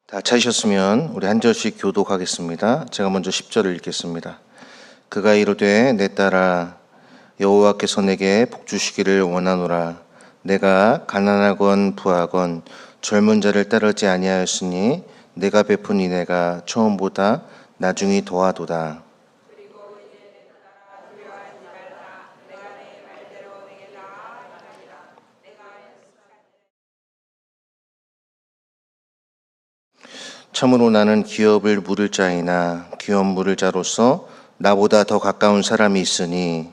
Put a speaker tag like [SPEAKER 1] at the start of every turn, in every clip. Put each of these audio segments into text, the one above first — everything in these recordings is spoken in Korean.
[SPEAKER 1] 다 찾으셨으면 우리 한 절씩 교독하겠습니다. 제가 먼저 10절을 읽겠습니다. 그가 이르되 내 딸아 여호와께서 내게 복 주시기를 원하노라. 내가 가난하건 부하건 젊은 자를 따르지 아니하였으니 내가 베푼 이내가 처음보다 나중이 더하도다. 참으로 나는 기업을 물을 자이나 기업 물을 자로서 나보다 더 가까운 사람이 있으니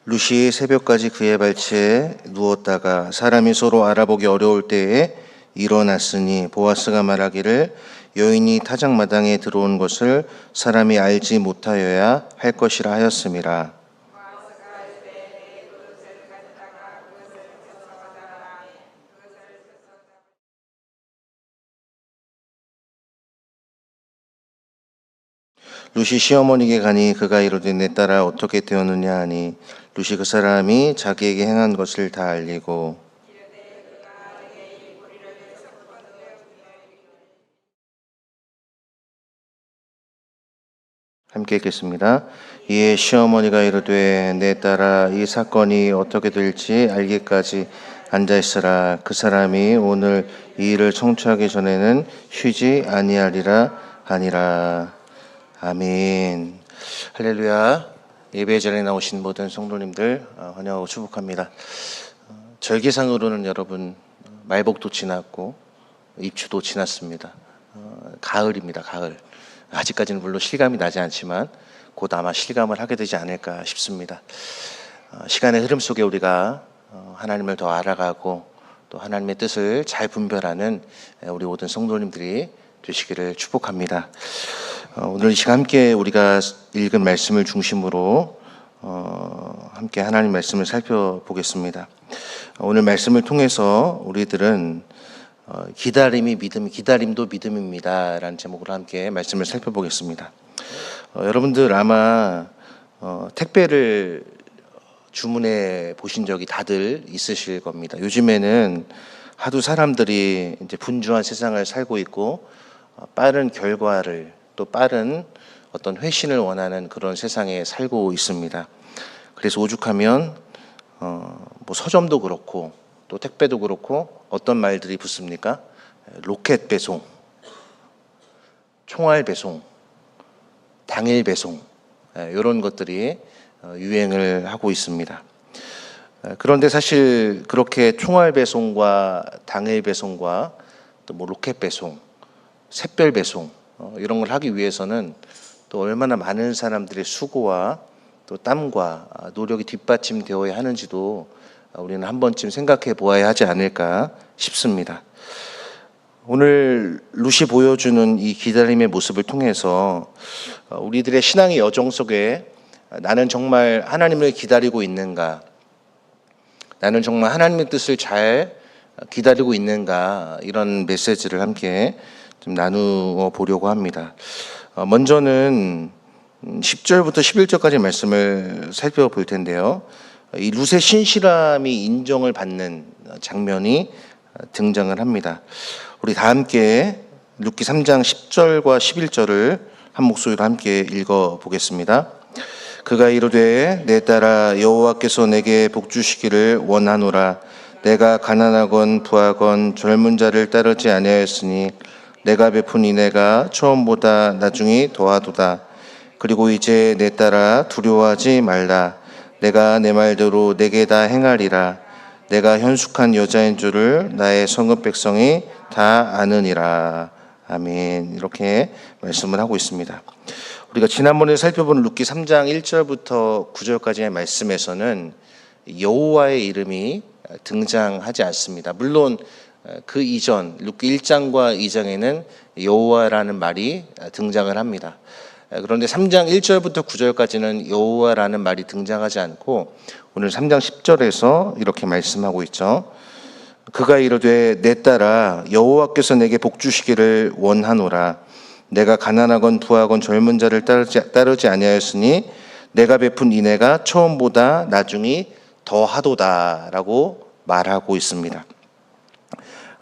[SPEAKER 1] 루시 새벽까지 그의 발치에 누웠다가 사람이 서로 알아보기 어려울 때에 일어났으니 보아스가 말하기를 여인이 타작마당에 들어온 것을 사람이 알지 못하여야 할 것이라 하였음이라. 루시 시어머니에게 가니 그가 이르되 내 딸아 어떻게 되었느냐 하니 루시 그 사람이 자기에게 행한 것을 다 알리고 함께 읽겠습니다. 이에 시어머니가 이르되 내 딸아 이 사건이 어떻게 될지 알기까지 앉아있으라. 그 사람이 오늘 이 일을 청취하기 전에는 쉬지 아니하리라 하니라. 아멘. 할렐루야. 예배 자리에 나오신 모든 성도님들 환영하고 축복합니다. 절기상으로는 여러분 말복도 지났고 입추도 지났습니다. 가을입니다. 가을. 아직까지는 물론 실감이 나지 않지만 곧 아마 실감을 하게 되지 않을까 싶습니다. 시간의 흐름 속에 우리가 하나님을 더 알아가고 또 하나님의 뜻을 잘 분별하는 우리 모든 성도님들이 되시기를 축복합니다. 오늘 이 시간 함께 우리가 읽은 말씀을 중심으로 함께 하나님 말씀을 살펴보겠습니다. 오늘 말씀을 통해서 우리들은 기다림이 믿음, 기다림도 믿음입니다 라는 제목으로 함께 말씀을 살펴보겠습니다. 여러분들 아마 택배를 주문해 보신 적이 다들 있으실 겁니다. 요즘에는 하도 사람들이 이제 분주한 세상을 살고 있고 빠른 결과를 또 빠른 어떤 회신을 원하는 그런 세상에 살고 있습니다. 그래서 오죽하면 뭐 서점도 그렇고 또 택배도 그렇고 어떤 말들이 붙습니까? 로켓 배송, 총알 배송, 당일 배송 이런 것들이 유행을 하고 있습니다. 그런데 사실 그렇게 총알 배송과 당일 배송과 또 뭐 로켓 배송, 샛별 배송 이런 걸 하기 위해서는 또 얼마나 많은 사람들의 수고와 또 땀과 노력이 뒷받침되어야 하는지도 우리는 한 번쯤 생각해 보아야 하지 않을까 싶습니다. 오늘 루시 보여주는 이 기다림의 모습을 통해서 우리들의 신앙의 여정 속에 나는 정말 하나님을 기다리고 있는가, 나는 정말 하나님의 뜻을 잘 기다리고 있는가, 이런 메시지를 함께 좀 나누어 보려고 합니다. 먼저는 10절부터 11절까지 말씀을 살펴볼 텐데요. 이 룻의 신실함이 인정을 받는 장면이 등장을 합니다. 우리 다 함께 룻기 3장 10절과 11절을 한 목소리로 함께 읽어보겠습니다. 그가 이르되 내 딸아 여호와께서 내게 복 주시기를 원하노라. 내가 가난하건 부하건 젊은 자를 따르지 아니하였으니 내가 베푼 이내가 처음보다 나중이 더하도다. 그리고 이제 내 딸아 두려워하지 말라. 내가 내 말대로 내게 다 행하리라. 내가 현숙한 여자인 줄을 나의 성읍 백성이 다 아느니라. 아멘. 이렇게 말씀을 하고 있습니다. 우리가 지난번에 살펴본 룻기 3장 1절부터 9절까지의 말씀에서는 여호와의 이름이 등장하지 않습니다. 물론 그 이전 룻기 1장과 2장에는 여호와라는 말이 등장을 합니다. 그런데 3장 1절부터 9절까지는 여호와라는 말이 등장하지 않고 오늘 3장 10절에서 이렇게 말씀하고 있죠. 그가 이르되 내 딸아 여호와께서 내게 복 주시기를 원하노라. 내가 가난하건 부하건 젊은 자를 따르지 아니하였으니 내가 베푼 인애가 처음보다 나중이 더하도다라고 말하고 있습니다.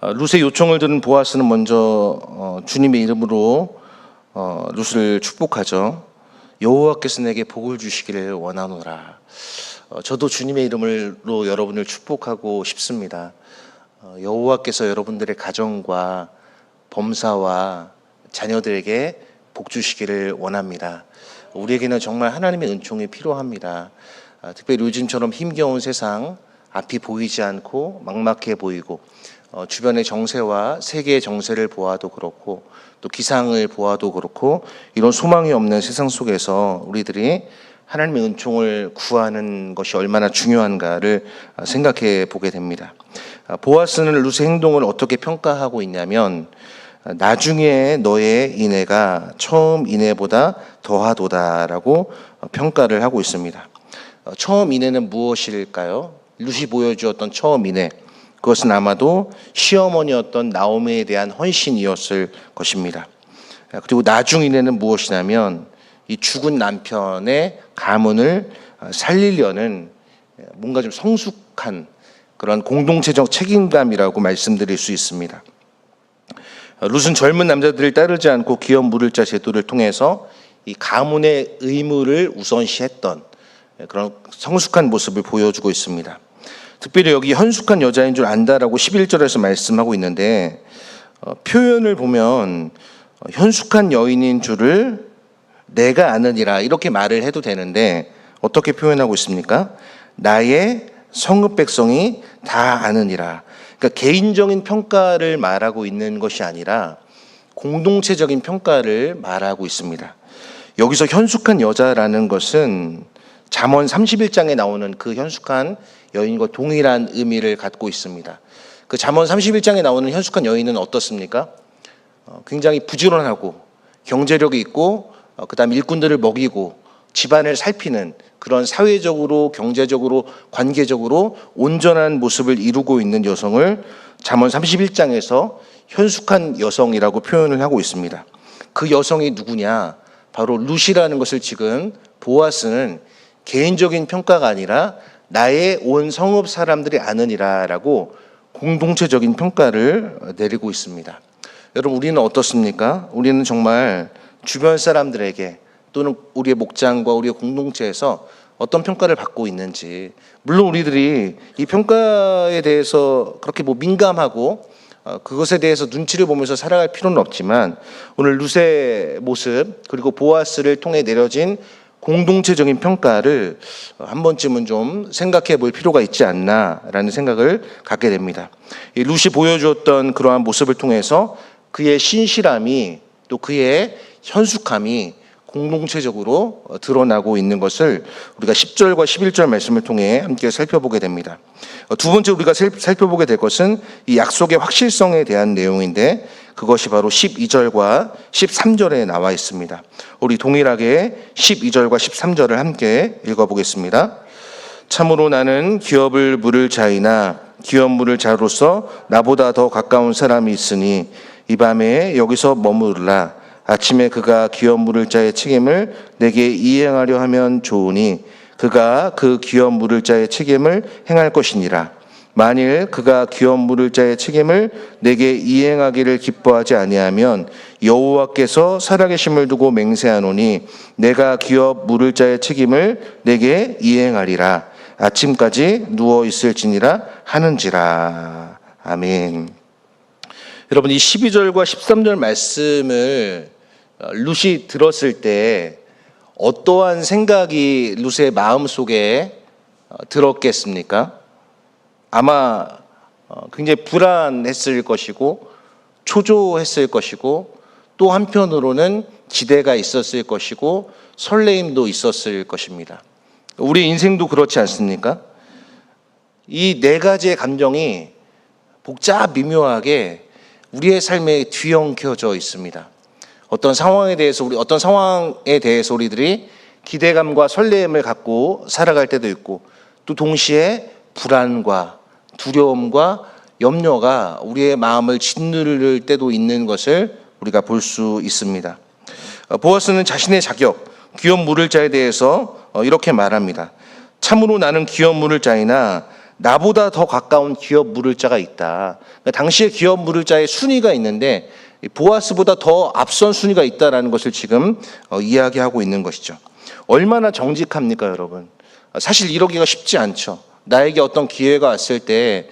[SPEAKER 1] 룻의 요청을 들은 보아스는 먼저 주님의 이름으로 룻을 축복하죠. 여호와께서 내게 복을 주시기를 원하노라. 저도 주님의 이름으로 여러분을 축복하고 싶습니다. 여호와께서 여러분들의 가정과 범사와 자녀들에게 복 주시기를 원합니다. 우리에게는 정말 하나님의 은총이 필요합니다. 특별히 요즘처럼 힘겨운 세상, 앞이 보이지 않고 막막해 보이고 주변의 정세와 세계의 정세를 보아도 그렇고 또 기상을 보아도 그렇고 이런 소망이 없는 세상 속에서 우리들이 하나님의 은총을 구하는 것이 얼마나 중요한가를 생각해 보게 됩니다. 보아스는 룻의 행동을 어떻게 평가하고 있냐면 나중에 너의 인애가 처음 인애보다 더하도다라고 평가를 하고 있습니다. 처음 인애는 무엇일까요? 룻이 보여주었던 처음 인애, 그것은 아마도 시어머니였던 나오미에 대한 헌신이었을 것입니다. 그리고 나중 인애는 무엇이냐면 이 죽은 남편의 가문을 살리려는 뭔가 좀 성숙한 그런 공동체적 책임감이라고 말씀드릴 수 있습니다. 룻은 젊은 남자들을 따르지 않고 기업 물을 자 제도를 통해서 이 가문의 의무를 우선시했던 그런 성숙한 모습을 보여주고 있습니다. 특별히 여기 현숙한 여자인 줄 안다라고 11절에서 말씀하고 있는데 표현을 보면 현숙한 여인인 줄을 내가 아느니라 이렇게 말을 해도 되는데 어떻게 표현하고 있습니까? 나의 성읍 백성이 다 아느니라. 그러니까 개인적인 평가를 말하고 있는 것이 아니라 공동체적인 평가를 말하고 있습니다. 여기서 현숙한 여자라는 것은 잠언 31장에 나오는 그 현숙한 여인과 동일한 의미를 갖고 있습니다. 그 잠언 31장에 나오는 현숙한 여인은 어떻습니까? 굉장히 부지런하고 경제력이 있고 그다음 일꾼들을 먹이고 집안을 살피는 그런 사회적으로 경제적으로 관계적으로 온전한 모습을 이루고 있는 여성을 잠언 31장에서 현숙한 여성이라고 표현을 하고 있습니다. 그 여성이 누구냐? 바로 룻이라는 것을 지금 보아스는 개인적인 평가가 아니라 나의 온 성읍 사람들이 아느니라라고 공동체적인 평가를 내리고 있습니다. 여러분 우리는 어떻습니까? 우리는 정말 주변 사람들에게 또는 우리의 목장과 우리의 공동체에서 어떤 평가를 받고 있는지, 물론 우리들이 이 평가에 대해서 그렇게 민감하고 그것에 대해서 눈치를 보면서 살아갈 필요는 없지만 오늘 룻의 모습 그리고 보아스를 통해 내려진 공동체적인 평가를 한 번쯤은 좀 생각해 볼 필요가 있지 않나라는 생각을 갖게 됩니다. 이 룻이 보여주었던 그러한 모습을 통해서 그의 신실함이 또 그의 현숙함이 공동체적으로 드러나고 있는 것을 우리가 10절과 11절 말씀을 통해 함께 살펴보게 됩니다. 두 번째 우리가 살펴보게 될 것은 이 약속의 확실성에 대한 내용인데 그것이 바로 12절과 13절에 나와 있습니다. 우리 동일하게 12절과 13절을 함께 읽어보겠습니다. 참으로 나는 기업을 물을 자이나 기업 물을 자로서 나보다 더 가까운 사람이 있으니 이 밤에 여기서 머무르라. 아침에 그가 기업 물을 자의 책임을 내게 이행하려 하면 좋으니 그가 그 기업 물을 자의 책임을 행할 것이니라. 만일 그가 기업 물을 자의 책임을 내게 이행하기를 기뻐하지 아니하면 여호와께서 살아계심을 두고 맹세하노니 내가 기업 물을 자의 책임을 내게 이행하리라. 아침까지 누워 있을지니라 하는지라. 아멘. 여러분 이 12절과 13절 말씀을 룻이 들었을 때 어떠한 생각이 룻의 마음속에 들었겠습니까? 아마 굉장히 불안했을 것이고 초조했을 것이고 또 한편으로는 기대가 있었을 것이고 설레임도 있었을 것입니다. 우리 인생도 그렇지 않습니까? 이 네 가지의 감정이 복잡 미묘하게 우리의 삶에 뒤엉켜져 있습니다. 어떤 상황에 대해서 우리들이 기대감과 설렘을 갖고 살아갈 때도 있고, 또 동시에 불안과 두려움과 염려가 우리의 마음을 짓누를 때도 있는 것을 우리가 볼 수 있습니다. 보아스는 자신의 자격, 귀업 물을 자에 대해서 이렇게 말합니다. 참으로 나는 귀업 물을 자이나 나보다 더 가까운 귀업 물을 자가 있다. 그러니까 당시에 귀업 물을 자의 순위가 있는데 보아스보다 더 앞선 순위가 있다라는 것을 지금 이야기하고 있는 것이죠. 얼마나 정직합니까, 여러분? 사실 이러기가 쉽지 않죠. 나에게 어떤 기회가 왔을 때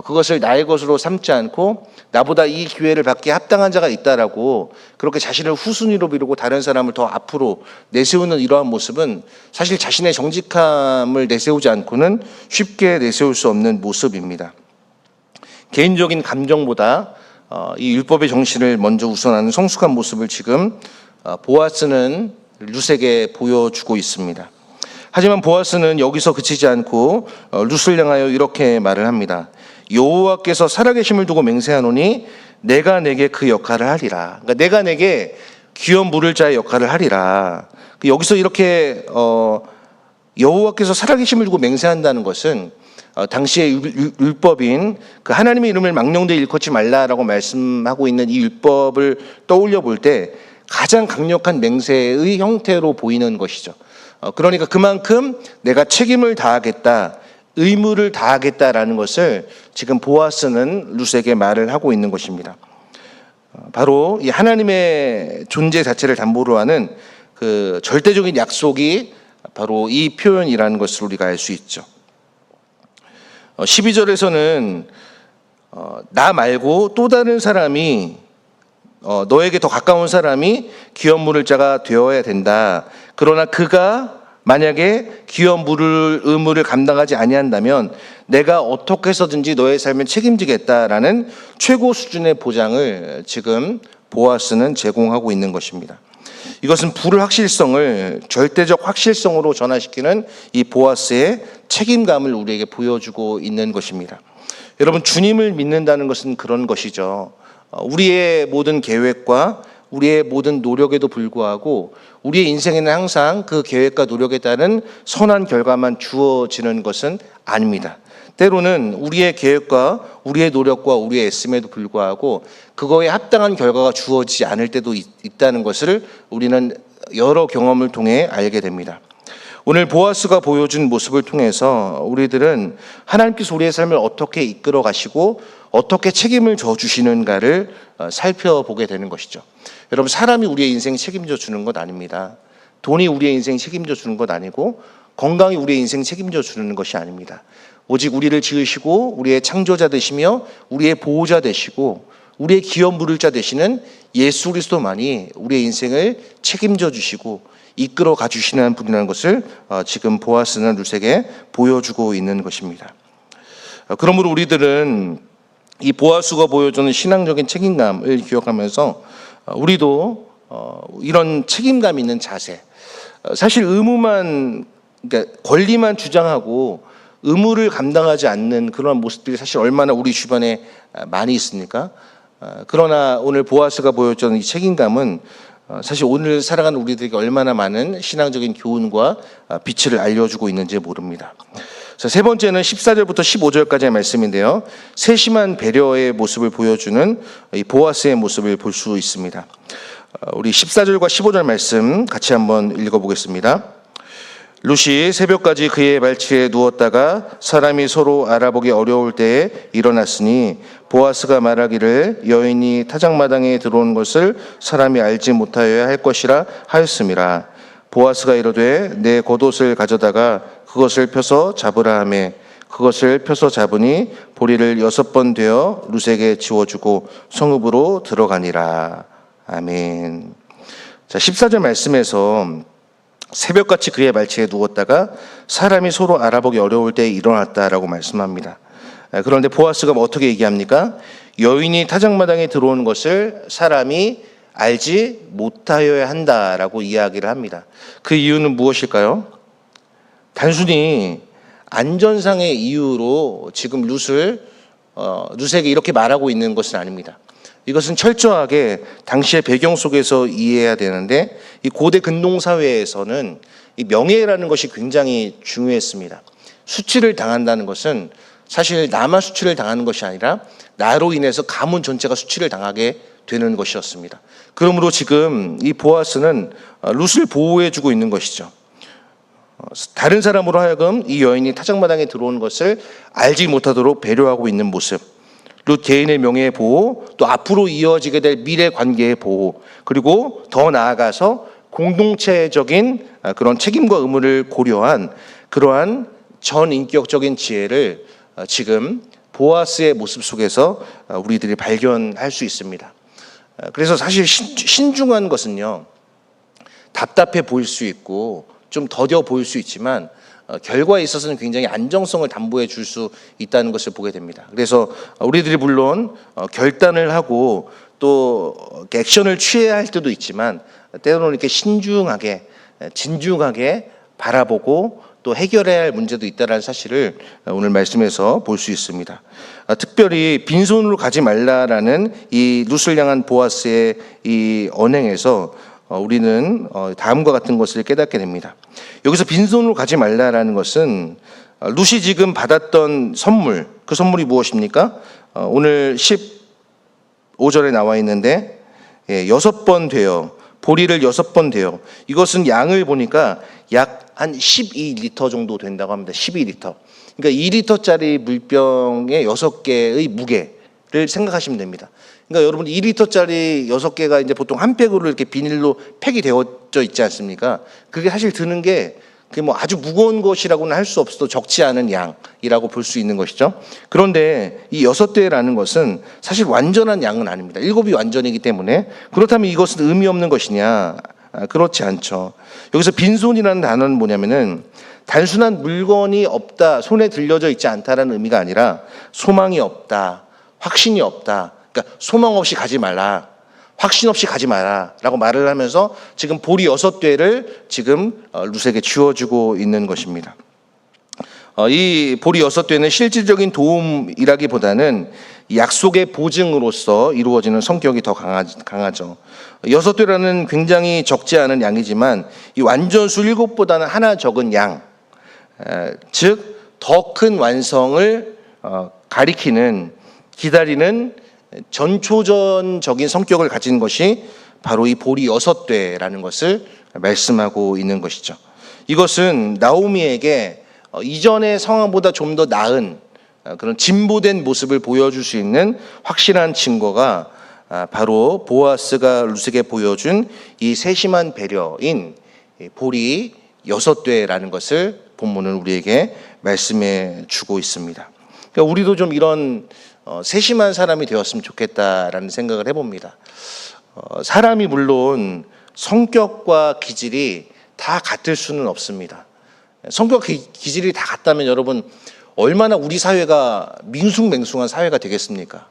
[SPEAKER 1] 그것을 나의 것으로 삼지 않고 나보다 이 기회를 받기에 합당한 자가 있다라고 그렇게 자신을 후순위로 미루고 다른 사람을 더 앞으로 내세우는 이러한 모습은 사실 자신의 정직함을 내세우지 않고는 쉽게 내세울 수 없는 모습입니다. 개인적인 감정보다 이 율법의 정신을 먼저 우선하는 성숙한 모습을 지금 보아스는 룻에게 보여주고 있습니다. 하지만 보아스는 여기서 그치지 않고 룻을 향하여 이렇게 말을 합니다. 여호와께서 살아계심을 두고 맹세하노니 내가 내게 그 역할을 하리라. 그러니까 내가 내게 귀업 물을 자의 역할을 하리라. 여기서 이렇게 여호와께서 살아계심을 두고 맹세한다는 것은 당시의 율법인 그 하나님의 이름을 망령되이 일컫지 말라라고 말씀하고 있는 이 율법을 떠올려 볼 때 가장 강력한 맹세의 형태로 보이는 것이죠. 그러니까 그만큼 내가 책임을 다하겠다, 의무를 다하겠다라는 것을 지금 보아스는 룻에게 말을 하고 있는 것입니다. 바로 이 하나님의 존재 자체를 담보로 하는 그 절대적인 약속이 바로 이 표현이라는 것을 우리가 알 수 있죠. 12절에서는 나 말고 또 다른 사람이 너에게 더 가까운 사람이 귀업 물을 자가 되어야 된다. 그러나 그가 만약에 귀업 물을 의무를 감당하지 아니한다면 내가 어떻게 해서든지 너의 삶을 책임지겠다라는 최고 수준의 보장을 지금 보아스는 제공하고 있는 것입니다. 이것은 불확실성을 절대적 확실성으로 전환시키는 이 보아스의 책임감을 우리에게 보여주고 있는 것입니다. 여러분, 주님을 믿는다는 것은 그런 것이죠. 우리의 모든 계획과 우리의 모든 노력에도 불구하고 우리의 인생에는 항상 그 계획과 노력에 따른 선한 결과만 주어지는 것은 아닙니다. 때로는 우리의 계획과 우리의 노력과 우리의 애씀에도 불구하고 그거에 합당한 결과가 주어지지 않을 때도 있다는 것을 우리는 여러 경험을 통해 알게 됩니다. 오늘 보아스가 보여준 모습을 통해서 우리들은 하나님께서 우리의 삶을 어떻게 이끌어 가시고 어떻게 책임을 져주시는가를 살펴보게 되는 것이죠. 여러분, 사람이 우리의 인생 책임져 주는 것 아닙니다. 돈이 우리의 인생 책임져 주는 것 아니고 건강이 우리의 인생 책임져 주는 것이 아닙니다. 오직 우리를 지으시고 우리의 창조자 되시며 우리의 보호자 되시고 우리의 기업 물을 자 되시는 예수 그리스도만이 우리의 인생을 책임져 주시고 이끌어 가주시는 분이라는 것을 지금 보아스는 룻에게 보여주고 있는 것입니다. 그러므로 우리들은 이 보아스가 보여주는 신앙적인 책임감을 기억하면서 우리도 이런 책임감 있는 자세, 사실 의무만, 그러니까 권리만 주장하고 의무를 감당하지 않는 그런 모습들이 사실 얼마나 우리 주변에 많이 있습니까? 그러나 오늘 보아스가 보여주는 이 책임감은 사실 오늘 살아가는 우리들에게 얼마나 많은 신앙적인 교훈과 빛을 알려주고 있는지 모릅니다. 세 번째는 14절부터 15절까지의 말씀인데요. 세심한 배려의 모습을 보여주는 이 보아스의 모습을 볼 수 있습니다. 우리 14절과 15절 말씀 같이 한번 읽어보겠습니다. 룻이 새벽까지 그의 발치에 누웠다가 사람이 서로 알아보기 어려울 때에 일어났으니 보아스가 말하기를 여인이 타작마당에 들어온 것을 사람이 알지 못하여야 할 것이라 하였음이라. 보아스가 이르되 내 겉옷을 가져다가 그것을 펴서 잡으라 하매 그것을 펴서 잡으니 보리를 6번 되어 룻에게 지워주고 성읍으로 들어가니라. 아멘. 자, 14절 말씀에서 새벽같이 그의 발치에 누웠다가 사람이 서로 알아보기 어려울 때에 일어났다라고 말씀합니다. 그런데 보아스가 어떻게 얘기합니까? 여인이 타작마당에 들어온 것을 사람이 알지 못하여야 한다라고 이야기를 합니다. 그 이유는 무엇일까요? 단순히 안전상의 이유로 지금 룻에게 이렇게 말하고 있는 것은 아닙니다. 이것은 철저하게 당시의 배경 속에서 이해해야 되는데, 이 고대 근동 사회에서는 이 명예라는 것이 굉장히 중요했습니다. 수치를 당한다는 것은 사실 나만 수치를 당하는 것이 아니라 나로 인해서 가문 전체가 수치를 당하게 되는 것이었습니다. 그러므로 지금 이 보아스는 룻을 보호해주고 있는 것이죠. 다른 사람으로 하여금 이 여인이 타작마당에 들어온 것을 알지 못하도록 배려하고 있는 모습, 룻 개인의 명예의 보호, 또 앞으로 이어지게 될 미래 관계의 보호, 그리고 더 나아가서 공동체적인 그런 책임과 의무를 고려한 그러한 전인격적인 지혜를 지금 보아스의 모습 속에서 우리들이 발견할 수 있습니다. 그래서 사실 신중한 것은요, 답답해 보일 수 있고 좀 더뎌 보일 수 있지만 결과에 있어서는 굉장히 안정성을 담보해 줄 수 있다는 것을 보게 됩니다. 그래서 우리들이 물론 결단을 하고 또 액션을 취해야 할 때도 있지만 때로는 이렇게 신중하게 진중하게 바라보고 또 해결해야 할 문제도 있다는 사실을 오늘 말씀에서 볼 수 있습니다. 특별히 빈손으로 가지 말라라는 이 룻을 향한 보아스의 이 언행에서 우리는 다음과 같은 것을 깨닫게 됩니다. 여기서 빈손으로 가지 말라라는 것은 룻이 지금 받았던 선물, 그 선물이 무엇입니까? 오늘 15절에 나와 있는데 6번 되어, 보리를 6번 되어, 이것은 양을 보니까 약 한 12리터 정도 된다고 합니다. 12리터. 그러니까 2리터짜리 물병의 6개의 무게를 생각하시면 됩니다. 그러니까 여러분 2리터짜리 6개가 이제 보통 한 팩으로 이렇게 비닐로 팩이 되어져 있지 않습니까? 그게 사실 드는 게 그게 뭐 아주 무거운 것이라고는 할 수 없어도 적지 않은 양이라고 볼 수 있는 것이죠. 그런데 이 6대라는 것은 사실 완전한 양은 아닙니다. 7이 완전이기 때문에. 그렇다면 이것은 의미 없는 것이냐? 그렇지 않죠. 여기서 빈손이라는 단어는 뭐냐면은 단순한 물건이 없다, 손에 들려져 있지 않다라는 의미가 아니라 소망이 없다, 확신이 없다. 그러니까 소망 없이 가지 말라, 확신 없이 가지 마라 라고 말을 하면서 지금 보리 6대를 지금 룻에게 주어주고 있는 것입니다. 이 보리 6대는 실질적인 도움이라기보다는 약속의 보증으로서 이루어지는 성격이 더 강하죠. 6대라는 굉장히 적지 않은 양이지만 이 완전수 7보다는 하나 적은 양, 즉 더 큰 완성을 가리키는, 기다리는 전초전적인 성격을 가진 것이 바로 이 보리 6대라는 것을 말씀하고 있는 것이죠. 이것은 나오미에게 이전의 상황보다 좀 더 나은 그런 진보된 모습을 보여줄 수 있는 확실한 증거가 바로 보아스가 룻에게 보여준 이 세심한 배려인 보리 6대라는 것을 본문은 우리에게 말씀해 주고 있습니다. 그러니까 우리도 좀 이런 세심한 사람이 되었으면 좋겠다라는 생각을 해봅니다. 사람이 물론 성격과 기질이 다 같을 수는 없습니다. 성격 기질이 다 같다면 여러분 얼마나 우리 사회가 밍숭맹숭한 사회가 되겠습니까?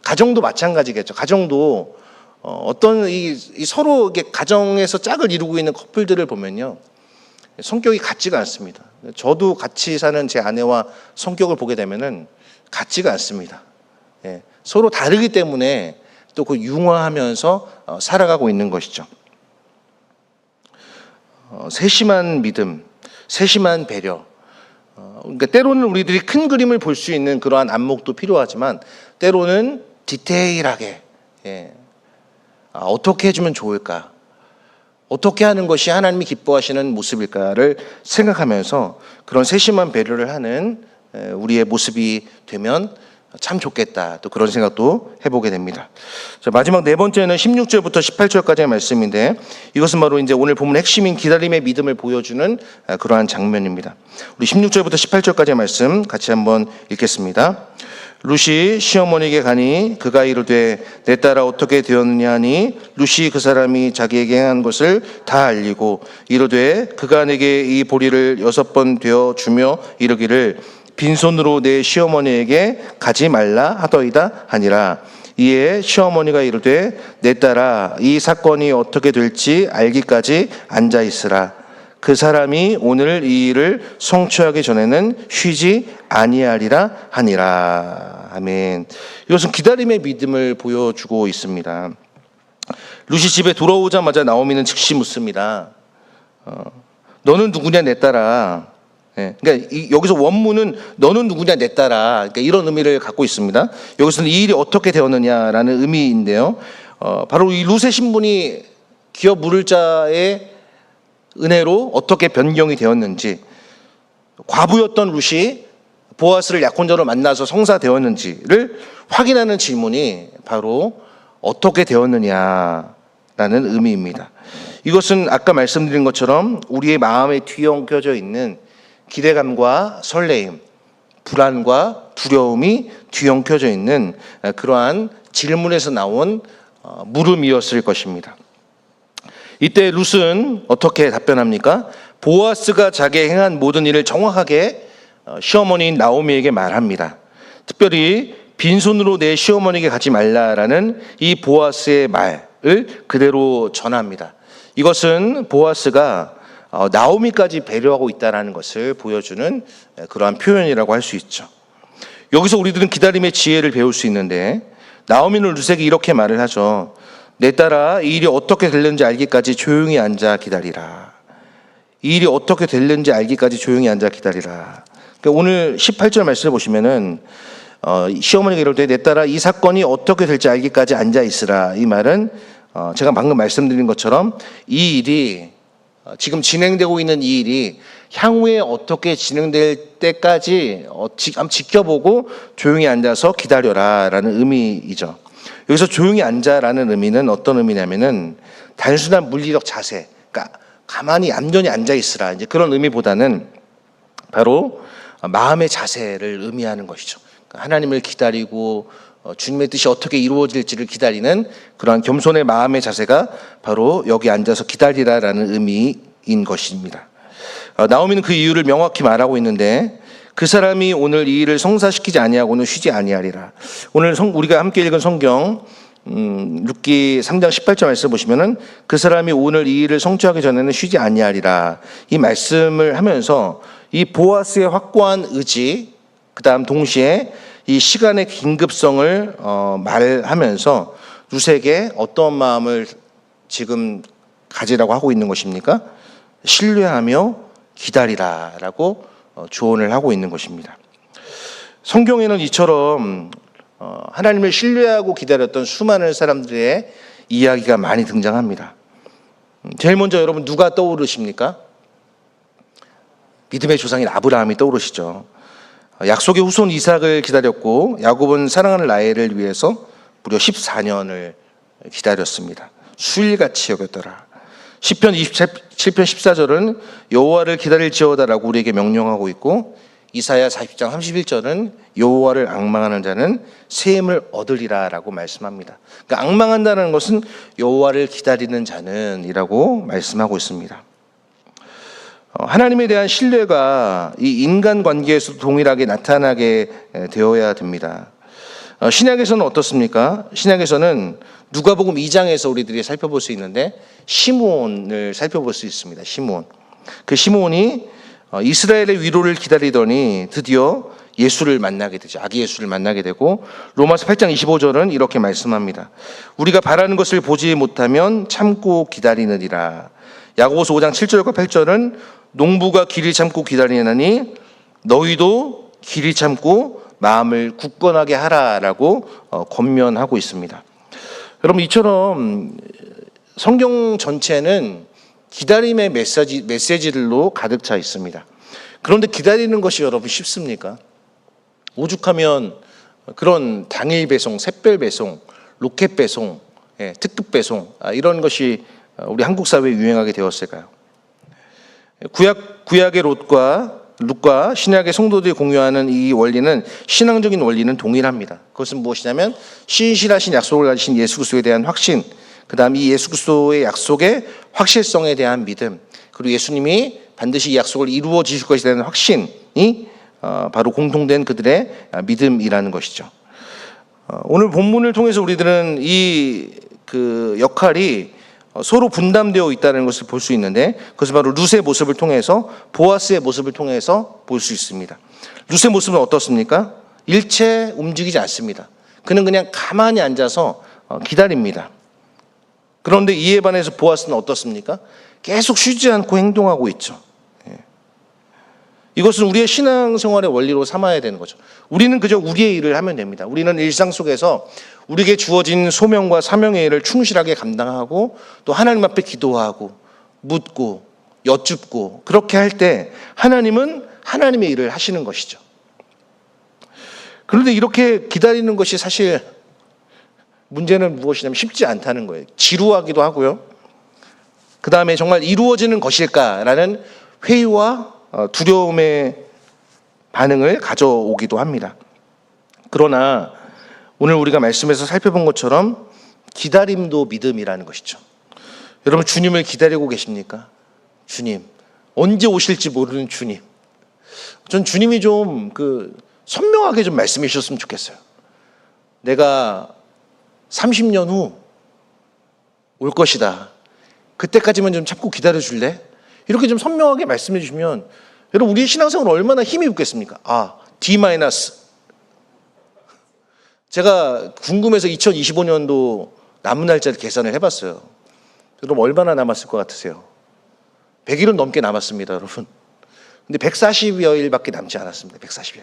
[SPEAKER 1] 가정도 마찬가지겠죠. 가정도 어떤 이 서로 이게 가정에서 짝을 이루고 있는 커플들을 보면요, 성격이 같지가 않습니다. 저도 같이 사는 제 아내와 성격을 보게 되면은 같지가 않습니다. 예, 서로 다르기 때문에 또 그 융화하면서 살아가고 있는 것이죠. 세심한 믿음, 세심한 배려. 그러니까 때로는 우리들이 큰 그림을 볼 수 있는 그러한 안목도 필요하지만 때로는 디테일하게 어떻게 해주면 좋을까? 어떻게 하는 것이 하나님이 기뻐하시는 모습일까를 생각하면서 그런 세심한 배려를 하는 우리의 모습이 되면 참 좋겠다. 또 그런 생각도 해보게 됩니다. 자, 마지막 4번째는 16절부터 18절까지의 말씀인데 이것은 바로 이제 오늘 본문 핵심인 기다림의 믿음을 보여주는 그러한 장면입니다. 우리 16절부터 18절까지의 말씀 같이 한번 읽겠습니다. 룻이 시어머니에게 가니 그가 이르되 내 딸아 어떻게 되었느냐 하니 룻이 그 사람이 자기에게 행한 것을 다 알리고 이르되 그가 내게 이 보리를 6번 되어 주며 이르기를 빈손으로 내 시어머니에게 가지 말라 하더이다 하니라. 이에 시어머니가 이르되 내 딸아 이 사건이 어떻게 될지 알기까지 앉아 있으라. 그 사람이 오늘 이 일을 성취하기 전에는 쉬지 아니하리라 하니라. 아멘. 이것은 기다림의 믿음을 보여주고 있습니다. 룻이 집에 돌아오자마자 나오미는 즉시 묻습니다. 너는 누구냐 내 딸아. 그러니까 여기서 원문은 너는 누구냐 내 딸아. 그러니까 이런 의미를 갖고 있습니다. 여기서는 이 일이 어떻게 되었느냐라는 의미인데요. 바로 이 룻의 신분이 기업 물을 자의 은혜로 어떻게 변경이 되었는지, 과부였던 룻이 보아스를 약혼자로 만나서 성사되었는지를 확인하는 질문이 바로 어떻게 되었느냐라는 의미입니다. 이것은 아까 말씀드린 것처럼 우리의 마음에 뒤엉켜져 있는 기대감과 설레임, 불안과 두려움이 뒤엉켜져 있는 그러한 질문에서 나온 물음이었을 것입니다. 이때 룻은 어떻게 답변합니까? 보아스가 자기의 행한 모든 일을 정확하게 시어머니인 나오미에게 말합니다. 특별히 빈손으로 내 시어머니에게 가지 말라라는 이 보아스의 말을 그대로 전합니다. 이것은 보아스가 나오미까지 배려하고 있다는 것을 보여주는 그러한 표현이라고 할 수 있죠. 여기서 우리들은 기다림의 지혜를 배울 수 있는데, 나오미는 룻에게 이렇게 말을 하죠. 내 딸아, 이 일이 어떻게 될는지 알기까지 조용히 앉아 기다리라. 이 일이 어떻게 될는지 알기까지 조용히 앉아 기다리라. 그러니까 오늘 18절 말씀을 보시면은 시어머니가 이럴 때 내 딸아 이 사건이 어떻게 될지 알기까지 앉아 있으라. 이 말은 제가 방금 말씀드린 것처럼 이 일이 지금 진행되고 있는 이 일이 향후에 어떻게 진행될 때까지 한번 지켜보고 조용히 앉아서 기다려라라는 의미이죠. 여기서 조용히 앉아라는 의미는 어떤 의미냐면은 단순한 물리적 자세, 그러니까 가만히 얌전히 앉아 있으라, 이제 그런 의미보다는 바로 마음의 자세를 의미하는 것이죠. 하나님을 기다리고 주님의 뜻이 어떻게 이루어질지를 기다리는 그러한 겸손의 마음의 자세가 바로 여기 앉아서 기다리라라는 의미인 것입니다. 나오미는 그 이유를 명확히 말하고 있는데, 그 사람이 오늘 이 일을 성사시키지 아니하고는 쉬지 아니하리라. 오늘 우리가 함께 읽은 성경 룻기 3장 18절 말씀 보시면은 그 사람이 오늘 이 일을 성취하기 전에는 쉬지 아니하리라, 이 말씀을 하면서 이 보아스의 확고한 의지, 그 다음 동시에 이 시간의 긴급성을 말하면서 룻에게 어떤 마음을 지금 가지라고 하고 있는 것입니까? 신뢰하며 기다리라라고 조언을 하고 있는 것입니다. 성경에는 이처럼 하나님을 신뢰하고 기다렸던 수많은 사람들의 이야기가 많이 등장합니다. 제일 먼저 여러분 누가 떠오르십니까? 믿음의 조상인 아브라함이 떠오르시죠. 약속의 후손 이삭을 기다렸고 야곱은 사랑하는 라헬을 위해서 무려 14년을 기다렸습니다. 수일같이 여겼더라. 시편 27편 14절은 여호와를 기다릴지어다라고 우리에게 명령하고 있고, 이사야 40장 31절은 여호와를 앙망하는 자는 새 힘을 얻으리라라고 말씀합니다. 그러니까 앙망한다는 것은 여호와를 기다리는 자는 이라고 말씀하고 있습니다. 하나님에 대한 신뢰가 이 인간 관계에서 동일하게 나타나게 되어야 됩니다. 신약에서는 어떻습니까? 신약에서는 누가복음 2장에서 우리들이 살펴볼 수 있는데 시므온을 살펴볼 수 있습니다. 시므온. 그 시므온이 이스라엘의 위로를 기다리더니 드디어 예수를 만나게 되죠. 아기 예수를 만나게 되고, 로마서 8장 25절은 이렇게 말씀합니다. 우리가 바라는 것을 보지 못하면 참고 기다리느니라. 야고보서 5장 7절과 8절은 농부가 길이 참고 기다리나니 너희도 길이 참고 마음을 굳건하게 하라라고 권면하고 있습니다. 여러분, 이처럼 성경 전체는 기다림의 메시지들로 가득 차 있습니다. 그런데 기다리는 것이 여러분 쉽습니까? 오죽하면 그런 당일 배송, 샛별 배송, 로켓 배송, 특급 배송, 이런 것이 우리 한국 사회에 유행하게 되었을까요? 구약의 룻과 신약의 성도들이 공유하는 이 원리는, 신앙적인 원리는 동일합니다. 그것은 무엇이냐면 신실하신 약속을 가지신 예수 그리스도에 대한 확신, 그 다음 이 예수 그리스도의 약속의 확실성에 대한 믿음, 그리고 예수님이 반드시 이 약속을 이루어 주실 것에 대한 확신이 바로 공통된 그들의 믿음이라는 것이죠. 오늘 본문을 통해서 우리들은 이 역할이 서로 분담되어 있다는 것을 볼 수 있는데, 그것은 바로 룻의 모습을 통해서, 보아스의 모습을 통해서 볼 수 있습니다. 룻의 모습은 어떻습니까? 일체 움직이지 않습니다. 그는 그냥 가만히 앉아서 기다립니다. 그런데 이에 반해서 보아스는 어떻습니까? 계속 쉬지 않고 행동하고 있죠. 이것은 우리의 신앙생활의 원리로 삼아야 되는 거죠. 우리는 그저 우리의 일을 하면 됩니다. 우리는 일상 속에서 우리에게 주어진 소명과 사명의 일을 충실하게 감당하고 또 하나님 앞에 기도하고 묻고 여쭙고 그렇게 할 때 하나님은 하나님의 일을 하시는 것이죠. 그런데 이렇게 기다리는 것이 사실 문제는 무엇이냐면 쉽지 않다는 거예요. 지루하기도 하고요. 그 다음에 정말 이루어지는 것일까라는 회의와 두려움의 반응을 가져오기도 합니다. 그러나 오늘 우리가 말씀에서 살펴본 것처럼 기다림도 믿음이라는 것이죠. 여러분, 주님을 기다리고 계십니까? 주님, 언제 오실지 모르는 주님. 전 주님이 좀 선명하게 좀 말씀해 주셨으면 좋겠어요. 내가 30년 후 올 것이다. 그때까지만 좀 참고 기다려 줄래? 이렇게 좀 선명하게 말씀해 주시면 여러분, 우리의 신앙생활은 얼마나 힘이 붙겠습니까? D-. 제가 궁금해서 2025년도 남은 날짜를 계산을 해봤어요. 여러분, 얼마나 남았을 것 같으세요? 100일은 넘게 남았습니다, 여러분. 근데 140여일밖에 남지 않았습니다. 140일.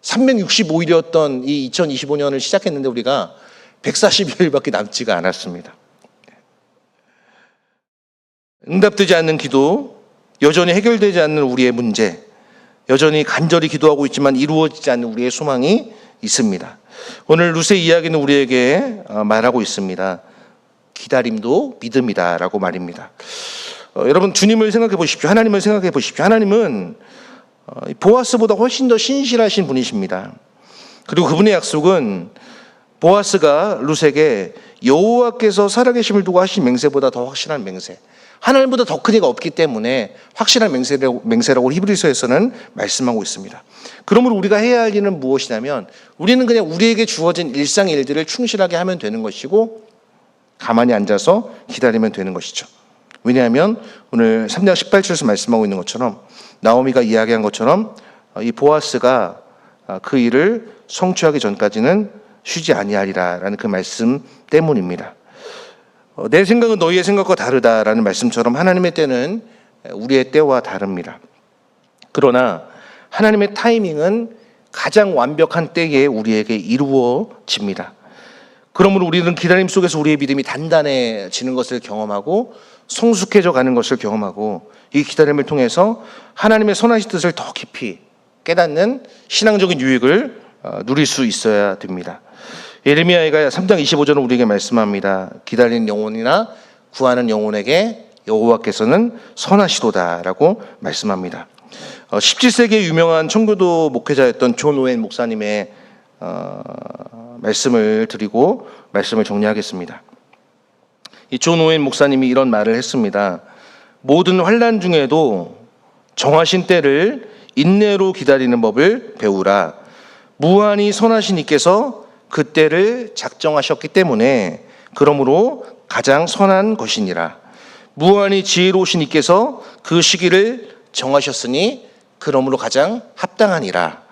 [SPEAKER 1] 365일이었던 이 2025년을 시작했는데 우리가 140여일밖에 남지가 않았습니다. 응답되지 않는 기도, 여전히 해결되지 않는 우리의 문제, 여전히 간절히 기도하고 있지만 이루어지지 않는 우리의 소망이 있습니다. 오늘 룻의 이야기는 우리에게 말하고 있습니다. 기다림도 믿음이다라고 말입니다. 여러분, 주님을 생각해 보십시오. 하나님을 생각해 보십시오. 하나님은 보아스보다 훨씬 더 신실하신 분이십니다. 그리고 그분의 약속은 보아스가 룻에게 여호와께서 살아계심을 두고 하신 맹세보다 더 확실한 맹세, 하나님보다 더 큰 이가 없기 때문에 확실한 맹세라고 히브리서에서는 말씀하고 있습니다. 그러므로 우리가 해야 할 일은 무엇이냐면 우리는 그냥 우리에게 주어진 일상의 일들을 충실하게 하면 되는 것이고 가만히 앉아서 기다리면 되는 것이죠. 왜냐하면 오늘 3장 18절에서 말씀하고 있는 것처럼, 나오미가 이야기한 것처럼 이 보아스가 그 일을 성취하기 전까지는 쉬지 아니하리라라는 그 말씀 때문입니다. 내 생각은 너희의 생각과 다르다라는 말씀처럼 하나님의 때는 우리의 때와 다릅니다. 그러나 하나님의 타이밍은 가장 완벽한 때에 우리에게 이루어집니다. 그러므로 우리는 기다림 속에서 우리의 믿음이 단단해지는 것을 경험하고 성숙해져 가는 것을 경험하고 이 기다림을 통해서 하나님의 선하신 뜻을 더 깊이 깨닫는 신앙적인 유익을 누릴 수 있어야 됩니다. 예레미야가 3장 25절은 우리에게 말씀합니다. 기다리는 영혼이나 구하는 영혼에게 여호와께서는 선하시도다라고 말씀합니다. 17세기의 유명한 청교도 목회자였던 존 오웬 목사님의 말씀을 드리고 말씀을 정리하겠습니다. 이 존 오웬 목사님이 이런 말을 했습니다. 모든 환난 중에도 정하신 때를 인내로 기다리는 법을 배우라. 무한히 선하신 이께서 그 때를 작정하셨기 때문에 그러므로 가장 선한 것이니라. 무한히 지혜로우신 이께서 그 시기를 정하셨으니 그러므로 가장 합당하니라.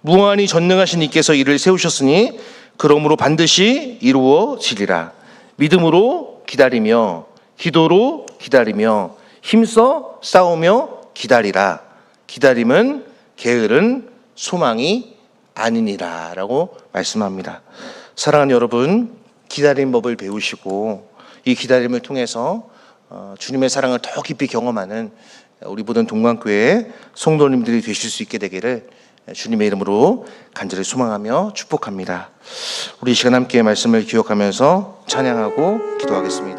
[SPEAKER 1] 무한히 전능하신 이께서 이를 세우셨으니 그러므로 반드시 이루어지리라. 믿음으로 기다리며 기도로 기다리며 힘써 싸우며 기다리라. 기다림은 게으른 소망이 아니니라 라고 말씀합니다. 사랑하는 여러분, 기다림 법을 배우시고 이 기다림을 통해서 주님의 사랑을 더 깊이 경험하는 우리 모든 동관교회 성도님들이 되실 수 있게 되기를 주님의 이름으로 간절히 소망하며 축복합니다. 우리 이 시간 함께 말씀을 기억하면서 찬양하고 기도하겠습니다.